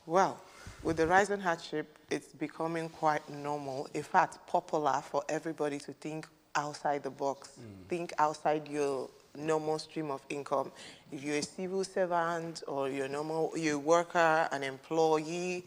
Well, with the rise in hardship, it's becoming quite normal, in fact, popular for everybody to think outside the box, think outside your normal stream of income. If you're a civil servant or you're a worker, an employee,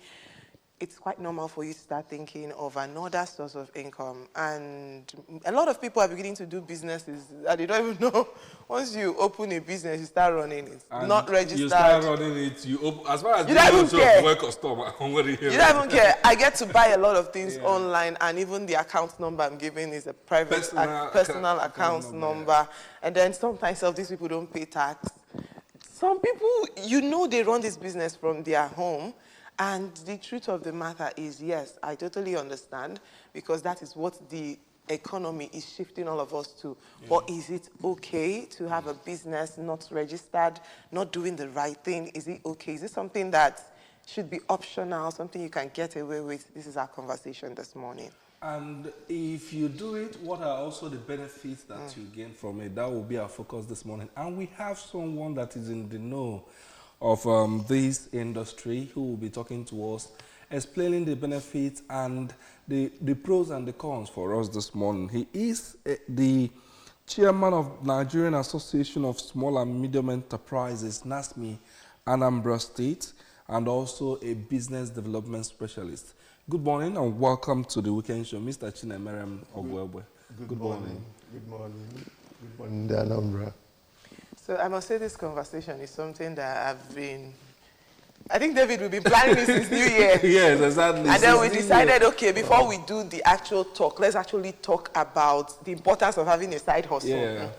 it's quite normal for you to start thinking of another source of income. And a lot of people are beginning to do businesses that they don't even know. Once you open a business, you start running it. And not registered. You start running it. As far as you don't even care. Work customer, you don't even care. I get to buy a lot of things online, and even the account number I'm giving is a private personal account number. And then sometimes these people don't pay tax. Some people, they run this business from their home. And the truth of the matter is, yes, I totally understand, because that is what the economy is shifting all of us to. Yeah. But is it okay to have a business not registered, not doing the right thing? Is it okay? Is it something that should be optional, something you can get away with? This is our conversation this morning. And if you do it, what are also the benefits that you gain from it? That will be our focus this morning. And we have someone that is in the know of this industry who will be talking to us, explaining the benefits and the pros and the cons for us this morning. He is the chairman of Nigerian Association of Small and Medium Enterprises, NASME, Anambra State, and also a business development specialist. Good morning and welcome to the Weekend Show, Mr. Chinemerem Ogwebwe. Good morning. Good morning. Good morning, Anambra. So I must say this conversation is something that I think David will be planning this since New Year. Yes, exactly. And then we decided, okay, before we do the actual talk, let's actually talk about the importance of having a side hustle. Yeah.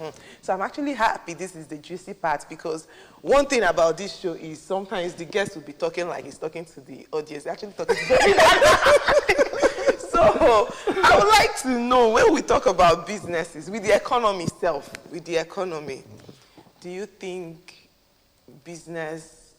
So I'm actually happy this is the juicy part, because one thing about this show is sometimes the guest will be talking like he's talking to the audience. They're actually talking to the So I would like to know, when we talk about businesses, with the economy itself, do you think business,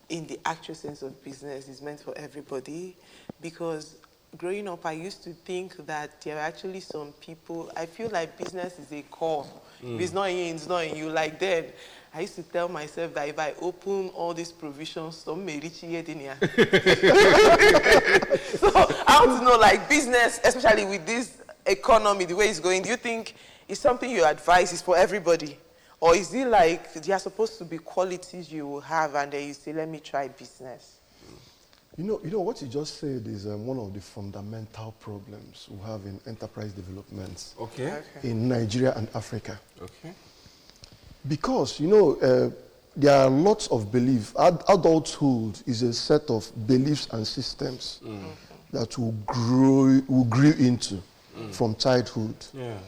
in the actual sense of business, is meant for everybody? Because growing up, I used to think that there are actually some people, I feel like business is a core. If it's not in you, it's not in you. Like then, I used to tell myself that if I open all these provisions, some may reach here. So I want to know, like, business, especially with this economy, the way it's going, do you think it's something you advise is for everybody? Or is it like there are supposed to be qualities you will have and then you say, let me try business? You know what you just said is one of the fundamental problems we have in enterprise development in Nigeria and Africa. Okay. Because, there are lots of beliefs. Adulthood is a set of beliefs and systems that we grew into from childhood. Yes.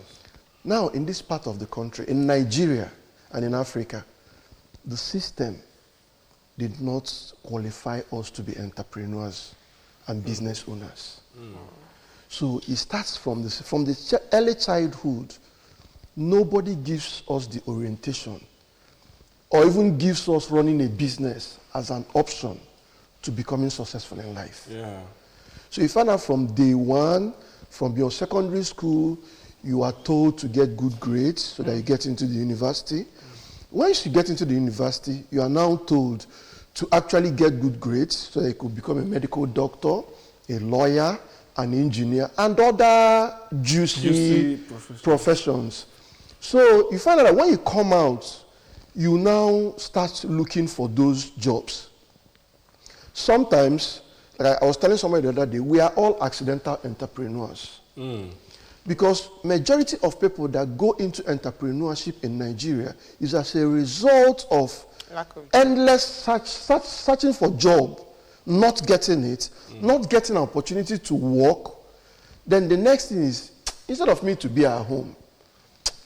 Now, in this part of the country, in Nigeria and in Africa, the system did not qualify us to be entrepreneurs and business owners. So it starts from the early childhood. Nobody gives us the orientation or even gives us running a business as an option to becoming successful in life. Yeah. So you find out from day one, from your secondary school, you are told to get good grades so that you get into the university. Once you get into the university, you are now told to actually get good grades so that you could become a medical doctor, a lawyer, an engineer, and other juicy professions. So you find out that when you come out, you now start looking for those jobs. Sometimes, like I was telling somebody the other day, we are all accidental entrepreneurs. Because majority of people that go into entrepreneurship in Nigeria is as a result of endless searching for job, not getting it, not getting an opportunity to work. Then the next thing is, instead of me to be at home,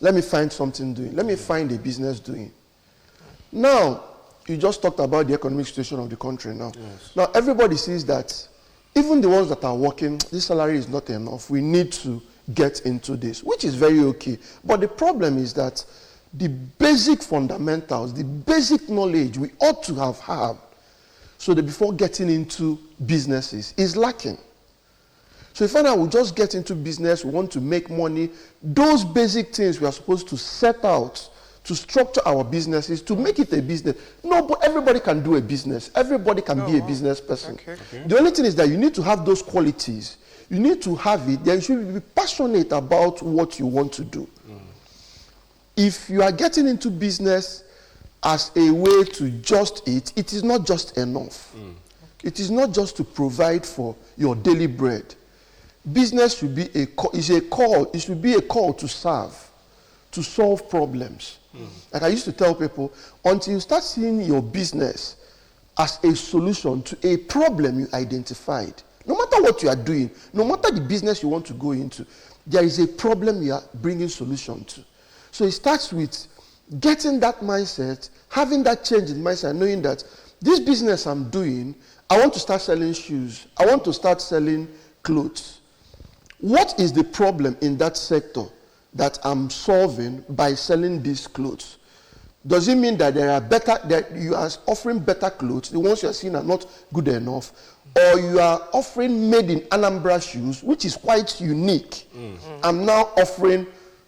let me find something doing. Let me find a business doing. Now, you just talked about the economic situation of the country now. Yes. Now, everybody sees that even the ones that are working, this salary is not enough. We need to get into this, which is very okay. But the problem is that the basic fundamentals, the basic knowledge we ought to have had so that before getting into businesses is lacking. So if we just get into business, we want to make money, those basic things we are supposed to set out to structure our businesses, to make it a business. No, but everybody can do a business. Everybody can be a business person. Okay. The only thing is that you need to have those qualities. You need to have it. Then you should be passionate about what you want to do. If you are getting into business as a way to just eat, it is not just enough. It is not just to provide for your daily bread. Business should be a call. It should be a call to serve, to solve problems. Like I used to tell people, until you start seeing your business as a solution to a problem you identified, no matter what you are doing, no matter the business you want to go into, there is a problem you are bringing solution to. So it starts with getting that mindset, having that change in mindset, knowing that this business I'm doing, I want to start selling shoes. I want to start selling clothes. What is the problem in that sector that I'm solving by selling these clothes? Does it mean that that you are offering better clothes, the ones you are seeing are not good enough, or you are offering made in Anambra shoes, which is quite unique? I'm now offering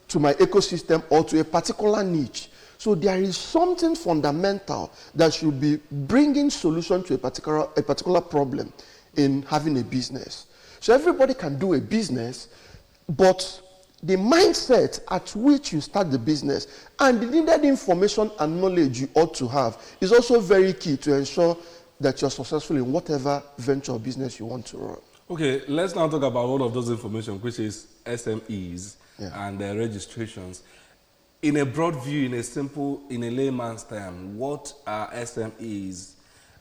to my ecosystem or to a particular niche. So there is something fundamental that should be bringing solution to a particular problem in having a business. So everybody can do a business, but the mindset at which you start the business and the needed information and knowledge you ought to have is also very key to ensure that you're successful in whatever venture or business you want to run. Okay, let's now talk about all of those information, which is SMEs and their registrations. In a broad view, in a layman's term, what are SMEs?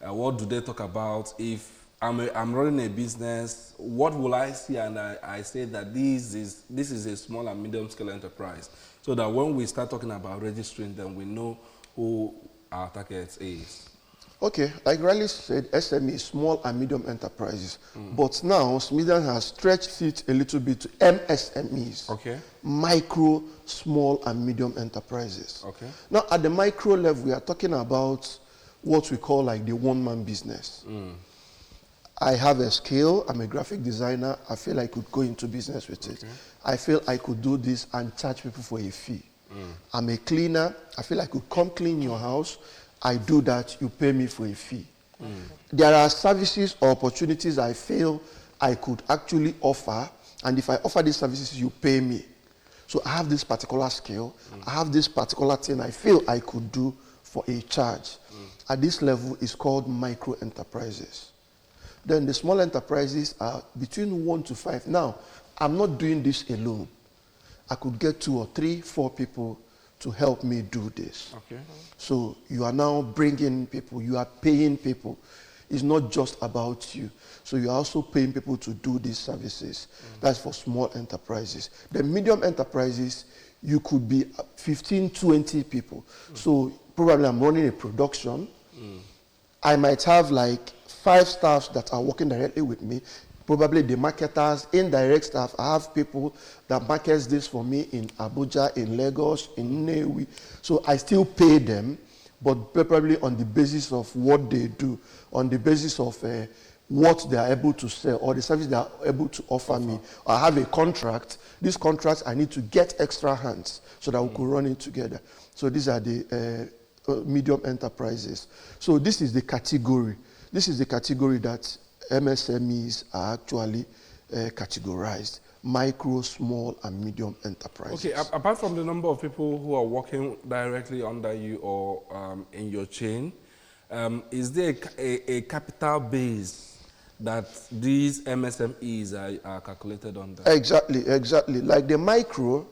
What do they talk about? If I'm running a business, what will I see? And I say that this is a small and medium scale enterprise. So that when we start talking about registering them, we know who our target is. Okay, like Riley said, SME, small and medium enterprises. But now, Smithern has stretched it a little bit to MSMEs. Okay. Micro, small and medium enterprises. Okay. Now, at the micro level, we are talking about what we call like the one-man business. I have a skill, I'm a graphic designer, I feel I could go into business with it. I feel I could do this and charge people for a fee. I'm a cleaner, I feel I could come clean your house, I do that, you pay me for a fee. There are services or opportunities I feel I could actually offer, and if I offer these services, you pay me. So I have this particular skill, I have this particular thing I feel I could do for a charge. At this level, it's called micro enterprises. Then the small enterprises are between 1 to 5. Now, I'm not doing this alone. I could get 2 or 3, 4 people to help me do this. Okay. So you are now bringing people, you are paying people. It's not just about you. So you're also paying people to do these services. That's for small enterprises. The medium enterprises, you could be 15, 20 people. So probably I'm running a production. I might have like 5 staffs that are working directly with me. Probably the marketers, indirect staff. I have people that markets this for me in Abuja, in Lagos, in Nnewi. So I still pay them, but probably on the basis of what they do, on the basis of what they are able to sell or the service they are able to offer me. I have a contract. These contracts, I need to get extra hands so that we could run it together. So these are the medium enterprises. So this is the category. This is the category that MSMEs are actually categorized. Micro, small, and medium enterprises. Okay, apart from the number of people who are working directly under you or in your chain, is there a capital base that these MSMEs are calculated under? Exactly. Like the micro,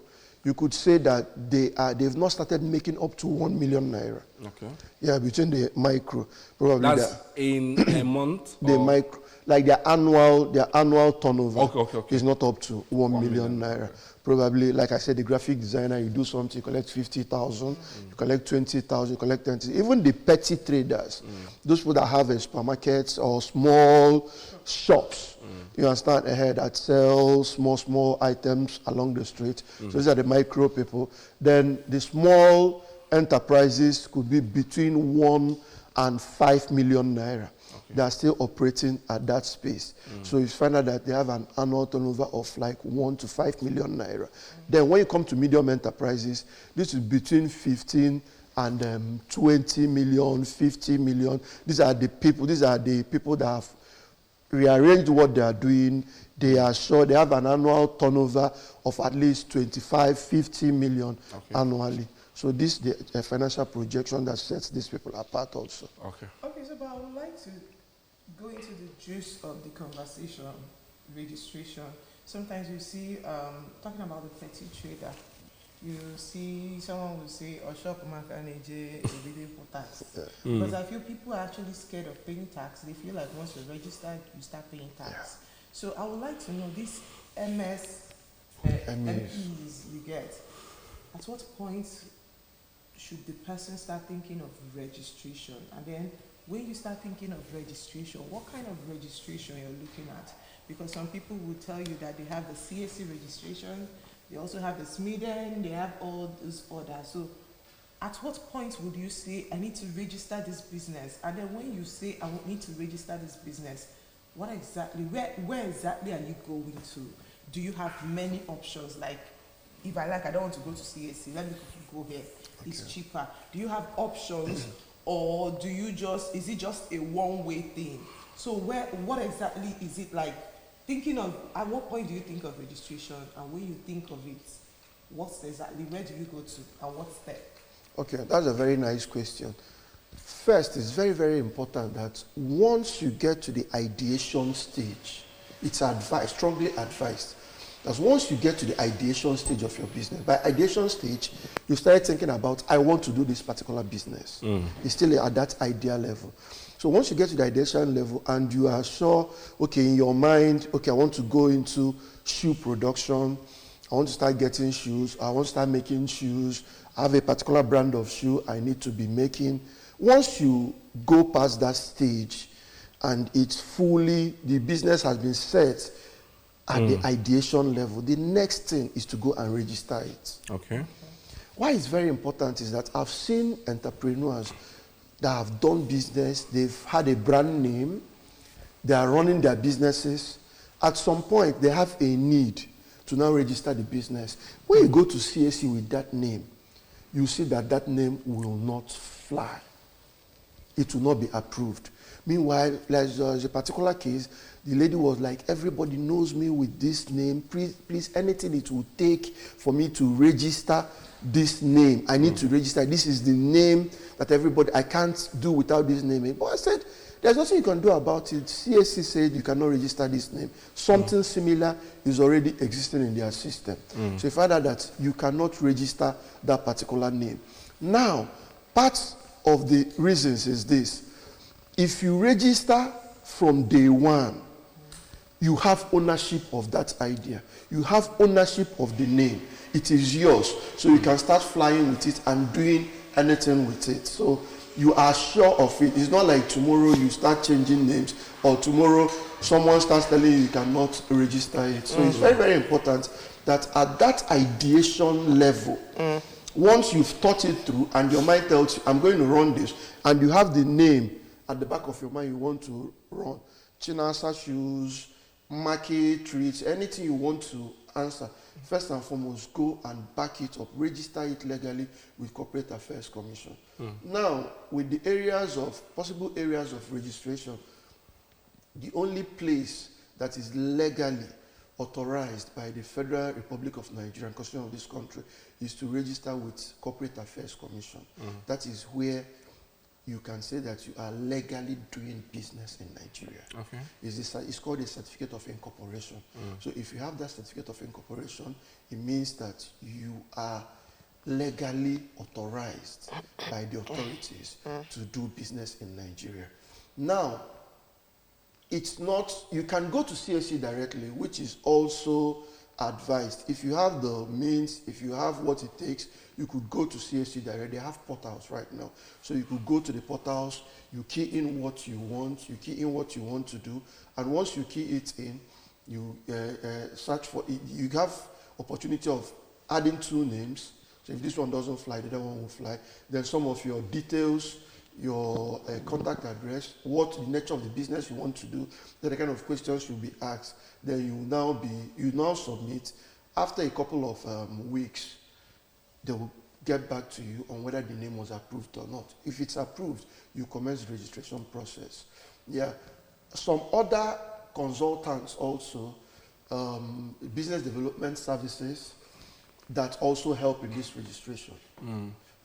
you could say that they've not started making up to 1 million naira. Okay. Yeah, between the micro, probably that's in a month. The micro, like their annual turnover Okay. is not up to 1 million naira. Probably, like I said, the graphic designer, you do something, you collect 50,000, you collect 20,000, you collect 20. Even the petty traders, those people that have supermarkets or small shops, you understand, that sell small items along the street. So these are the micro people. Then the small enterprises could be between 1 and 5 million naira. They are still operating at that space. So you find out that they have an annual turnover of like 1 to 5 million naira. Then when you come to medium enterprises, this is between 15 and 20 million, 50 million. These are the people that have rearranged what they are doing. They are sure they have an annual turnover of at least 25, 50 million annually. So this is the financial projection that sets these people apart also. Okay. Okay, so but I would like to go into the juice of the conversation, registration. Sometimes you see, talking about the petty trader, you see someone will say, or shop manager, tax. Because I feel people are actually scared of paying tax. They feel like once you're registered, you start paying tax. So I would like to know this MEs you get. At what point should the person start thinking of registration? And then when you start thinking of registration, what kind of registration you're looking at? Because some people will tell you that they have the CAC registration, they also have the SMEs, they have all those others. So at what point would you say, I need to register this business? And then when you say, I need to register this business, what exactly, where exactly are you going to? Do you have many options? Like, if I don't want to go to CAC, let me go here. It's cheaper. Do you have options, or do you is it just a one-way thing? So what exactly is it like? Thinking of, at what point do you think of registration, and when you think of it, where do you go to, and what step? Okay, that's a very nice question. First, it's very, very important that once you get to the ideation stage, it's strongly advised, that once you get to the ideation stage of your business, by ideation stage, you start thinking about, I want to do this particular business. It's still at that idea level. So once you get to the ideation level and you are sure, okay, in your mind, okay, I want to go into shoe production, I want to start getting shoes, I want to start making shoes, I have a particular brand of shoe I need to be making. Once you go past that stage and the business has been set at the ideation level, the next thing is to go and register it. Okay. Why it's very important is that I've seen entrepreneurs that have done business, they've had a brand name, they are running their businesses. At some point, they have a need to now register the business. When you go to CAC with that name, you see that name will not fly. It will not be approved. Meanwhile, there's a particular case, the lady was like, everybody knows me with this name. Please, anything it will take for me to register this name. I need to register. This is the name that I can't do without this name. But I said, there's nothing you can do about it. CAC said you cannot register this name. Something similar is already existing in their system. So you find out that you cannot register that particular name. Now, part of the reasons is this. If you register from day one, you have ownership of that idea. You have ownership of the name. It is yours. So you can start flying with it and doing anything with it. So you are sure of it. It's not like tomorrow you start changing names, or tomorrow someone starts telling you cannot register it. So it's very, very important that at that ideation level, once you've thought it through and your mind tells you, I'm going to run this, and you have the name at the back of your mind you want to run, Chinasa shoes, market treats, anything you want to answer, first and foremost, go and back it up, register it legally with Corporate Affairs Commission. Now, with the possible areas of registration, the only place that is legally authorized by the Federal Republic of Nigeria and Constitution of this country is to register with Corporate Affairs Commission. That is where you can say that you are legally doing business in Nigeria. Okay. It's called a certificate of incorporation. So if you have that certificate of incorporation, it means that you are legally authorized by the authorities to do business in Nigeria. Now, it's not, you can go to CAC directly, which is also advised. If you have the means, if you have what it takes, you could go to CAC direct. They have portals right now. So you could go to the portals, you key in what you want, to do, and once you key it in, you search for it. You have opportunity of adding 2 names. So if this one doesn't fly, the other one will fly. Then some of your details, your contact address, what the nature of the business you want to do, then the kind of questions you'll be asked. Then you now submit. After a couple of weeks, they will get back to you on whether the name was approved or not. If it's approved, you commence the registration process. Yeah, some other consultants also, business development services that also help in this registration.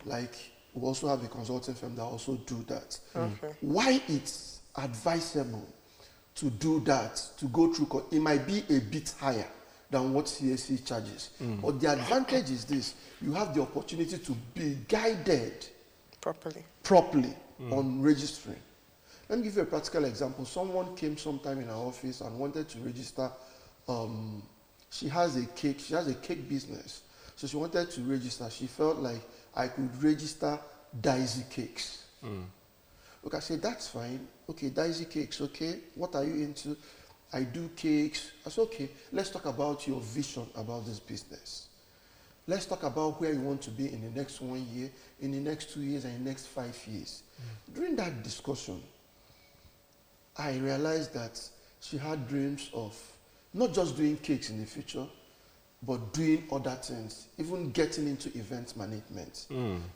Like, we also have a consulting firm that also do that. Okay. Why it's advisable to do that, to go through, it might be a bit higher than what CAC charges. But the advantage is this: you have the opportunity to be guided properly on registering. Let me give you a practical example. Someone came sometime in our office and wanted to register. She has a cake business. So she wanted to register. She felt like I could register Daisy Cakes. Okay, I said, that's fine. Okay, Daisy Cakes, okay. What are you into? I do cakes. I said, okay, let's talk about your vision about this business. Let's talk about where you want to be in the next 1 year, in the next 2 years, and in the next 5 years. During that discussion, I realized that she had dreams of not just doing cakes in the future, but doing other things, even getting into event management.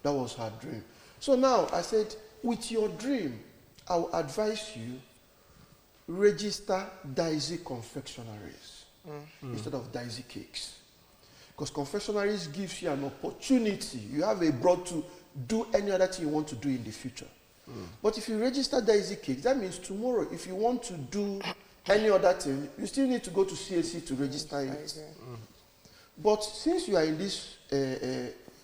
That was her dream. So now I said, with your dream, I will advise you register Daisy confectionaries instead of Daisy Cakes. Because confectionaries gives you an opportunity. You have a broad to do any other thing you want to do in the future. But if you register Daisy Cakes, that means tomorrow, if you want to do any other thing, you still need to go to CAC to register it. But since you are in this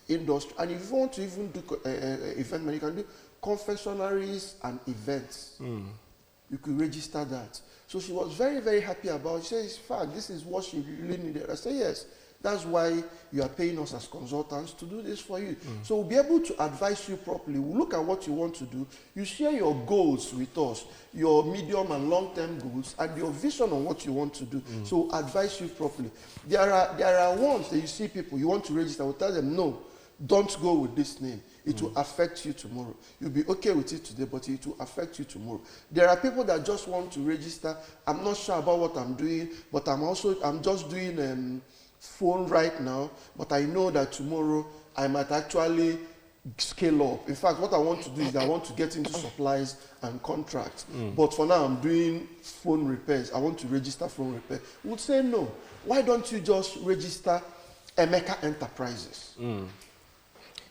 industry, and if you want to even do event management, you can do confectionaries and events. You could register that. So she was very, very happy about it. She said, in fact, this is what she really needed. I said, yes, that's why you are paying us as consultants to do this for you. So we'll be able to advise you properly. We'll look at what you want to do. You share your goals with us, your medium and long-term goals, and your vision on what you want to do. So we'll advise you properly. There are ones that you see people, you want to register, we'll tell them, no, don't go with this name. It will affect you tomorrow. You'll be okay with it today, but it will affect you tomorrow. There are people that just want to register. I'm not sure about what I'm doing, but I'm just doing phone right now, but I know that tomorrow I might actually scale up. In fact, what I want to do is I want to get into supplies and contracts. But for now, I'm doing phone repairs. I want to register phone repair. We would say no. Why don't you just register Emeka Enterprises?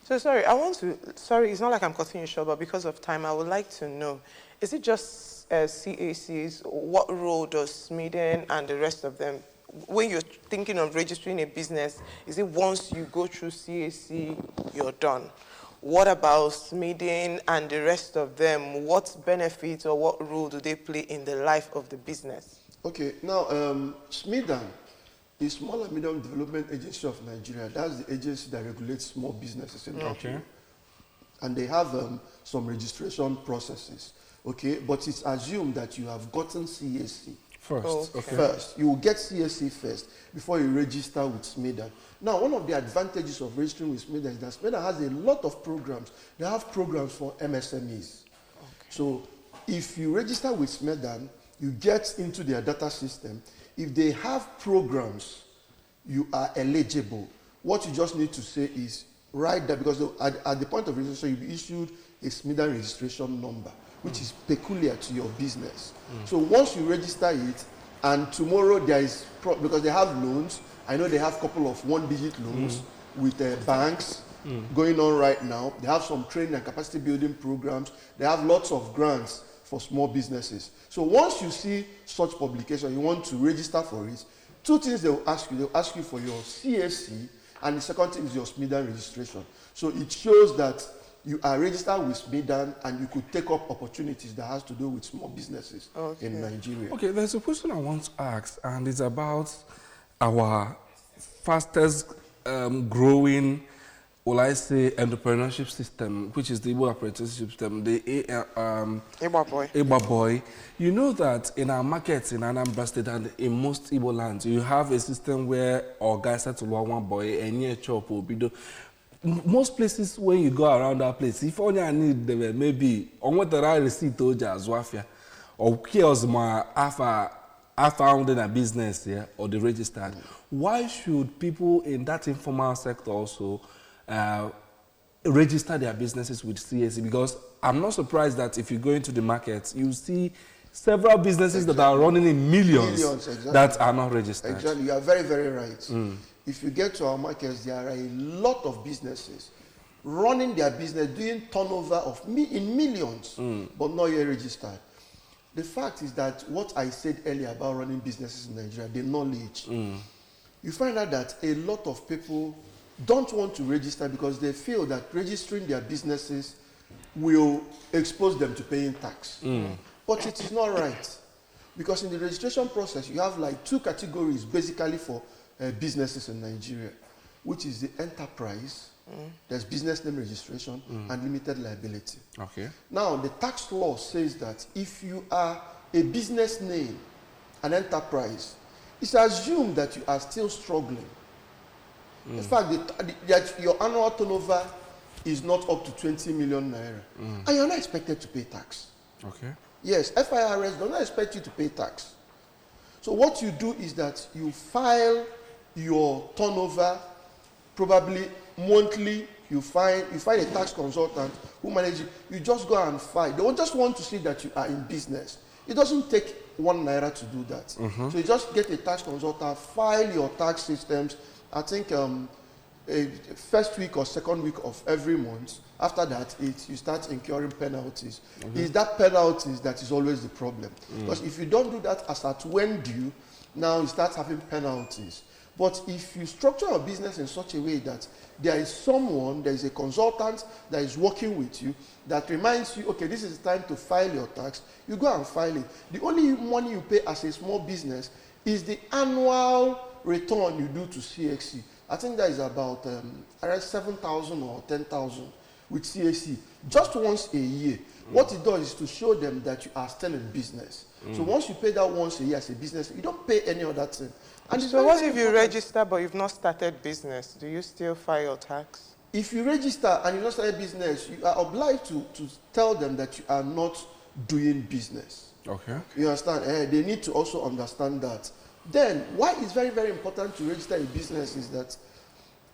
So sorry, it's not like I'm cutting you short, but because of time, I would like to know, is it just CACs? What role does Smeden and the rest of them, when you're thinking of registering a business, is it once you go through CAC, you're done? What about Smeden and the rest of them? What benefits or what role do they play in the life of the business? Okay, now Smeden, the Small and Medium Development Agency of Nigeria, that's the agency that regulates small businesses in Nigeria. And they have some registration processes, okay? But it's assumed that you have gotten CAC first. You will get CAC first before you register with Smeden. Now, one of the advantages of registering with Smeden is that Smeden has a lot of programs. They have programs for MSMEs. So if you register with Smeden, you get into their data system. If they have programs, you are eligible. What you just need to say is write that, because at the point of registration, you'll be issued a Smeden registration number, which is peculiar to your business. So once you register it, and tomorrow there is, because they have loans, I know they have a couple of one-digit loans with banks going on right now. They have some training and capacity building programs. They have lots of grants for small businesses. So once you see such publication, you want to register for it, two things they will ask you. They'll ask you for your CAC, and the second thing is your Smeden registration. So it shows that you are registered with Smeden and you could take up opportunities that has to do with small businesses in Nigeria. Okay, there's a question I want to ask, and it's about our fastest growing, will I say, entrepreneurship system, which is the Igbo apprenticeship system, the Igbo boy. You know that in our markets in Anambra State and in most Igbo lands, you have a system where our guys settle one boy and near chop will be do. most places when you go around that place, if only I need them, maybe on what the right receipt told you as wafia, or kiosk my I found in a business here or the registered. Why should people in that informal sector also register their businesses with CSE? Because I'm not surprised that if you go into the market, you see several businesses that are running in millions, exactly, that are not registered. Exactly, you are very, very right. If you get to our markets, there are a lot of businesses running their business, doing turnover of in millions, but not yet registered. The fact is that what I said earlier about running businesses in Nigeria, the knowledge, you find out that a lot of people don't want to register because they feel that registering their businesses will expose them to paying tax. But it is not right. Because in the registration process, you have like two categories basically for businesses in Nigeria, which is the enterprise, there's business name registration, and limited liability. Okay. Now, the tax law says that if you are a business name, an enterprise, it's assumed that you are still struggling. In fact, that your annual turnover is not up to 20 million naira, and you're not expected to pay tax. Okay. Yes, FIRS does not expect you to pay tax. So what you do is that you file your turnover probably monthly. You find a tax consultant who manages it. You just go and file. They just want to see that you are in business. It doesn't take 1 naira to do that. So you just get a tax consultant, file your tax systems. I think first week or second week of every month. After that, you start incurring penalties. It's that penalties that is always the problem. Because if you don't do that as at when due, now you start having penalties. But if you structure your business in such a way that there is a consultant that is working with you that reminds you, okay, this is the time to file your tax, you go and file it. The only money you pay as a small business is the annual return you do to CXC. I think that is about around 7,000 or 10,000 with CAC, just once a year. What it does is to show them that you are still in business. So once you pay that once a year as a business, you don't pay any other thing. And so what if you register but you've not started business? Do you still file your tax? If you register and you've not started business, you are obliged to tell them that you are not doing business. Okay. You understand? They need to also understand that. Then, why it's very, very important to register a business is that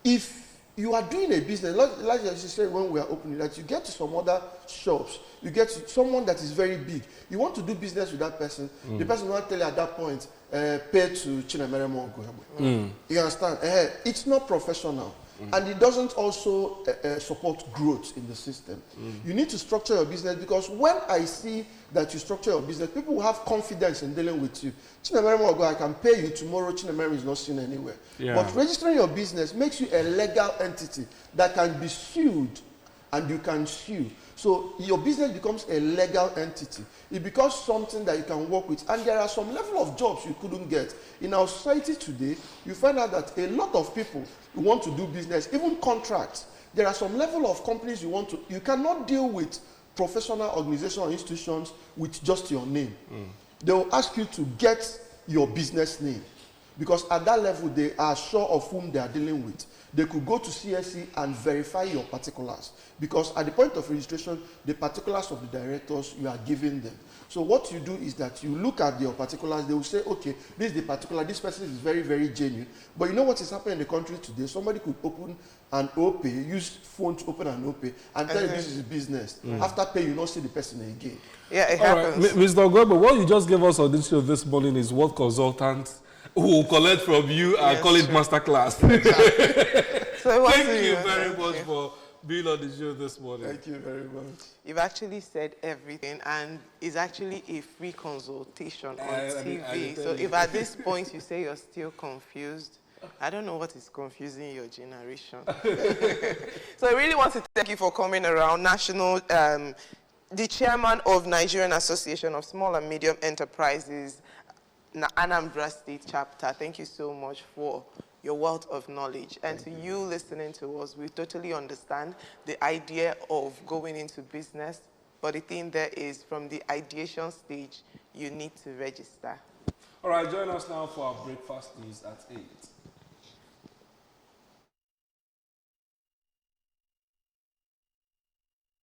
if you are doing a business, like as you said when we are opening, that you get to some other shops, you get to someone that is very big, you want to do business with that person, the person will not tell you at that point, pay to Chinemere Mogo. You understand? It's not professional. And it doesn't also support growth in the system. You need to structure your business, because when I see that you structure your business, people will have confidence in dealing with you. Chinemere Mogo, I can pay you tomorrow, Chinemere is not seen anywhere. Yeah. But registering your business makes you a legal entity that can be sued, and you can sue. So your business becomes a legal entity. It becomes something that you can work with. And there are some level of jobs you couldn't get. In our society today, you find out that a lot of people who want to do business, even contracts, there are some level of companies you cannot deal with professional organizations or institutions with just your name. They will ask you to get your business name, because at that level, they are sure of whom they are dealing with. They could go to CSE and verify your particulars, because at the point of registration, the particulars of the directors, you are giving them. So what you do is that you look at your particulars. They will say, okay, this is the particular, this person is very, very genuine. But you know what is happening in the country today? Somebody could open an OPay, use phone to open an OPay, and tell you this is business. After pay, you not see the person again. Yeah, it All happens. right, Mr. Ogwebe, what you just gave us on this show this morning is what consultants who will collect from you and call it masterclass. So Thank you very much for being on the show this morning. Thank you very much. You've actually said everything, and it's actually a free consultation on TV. So if at this point you say you're still confused, I don't know what is confusing your generation. So I really want to thank you for coming around. The chairman of Nigerian Association of Small and Medium Enterprises, Anambra State Chapter. Thank you so much for your wealth of knowledge. And to you listening to us, we totally understand the idea of going into business, but the thing there is, from the ideation stage, you need to register. All right, join us now for our breakfast news at 8.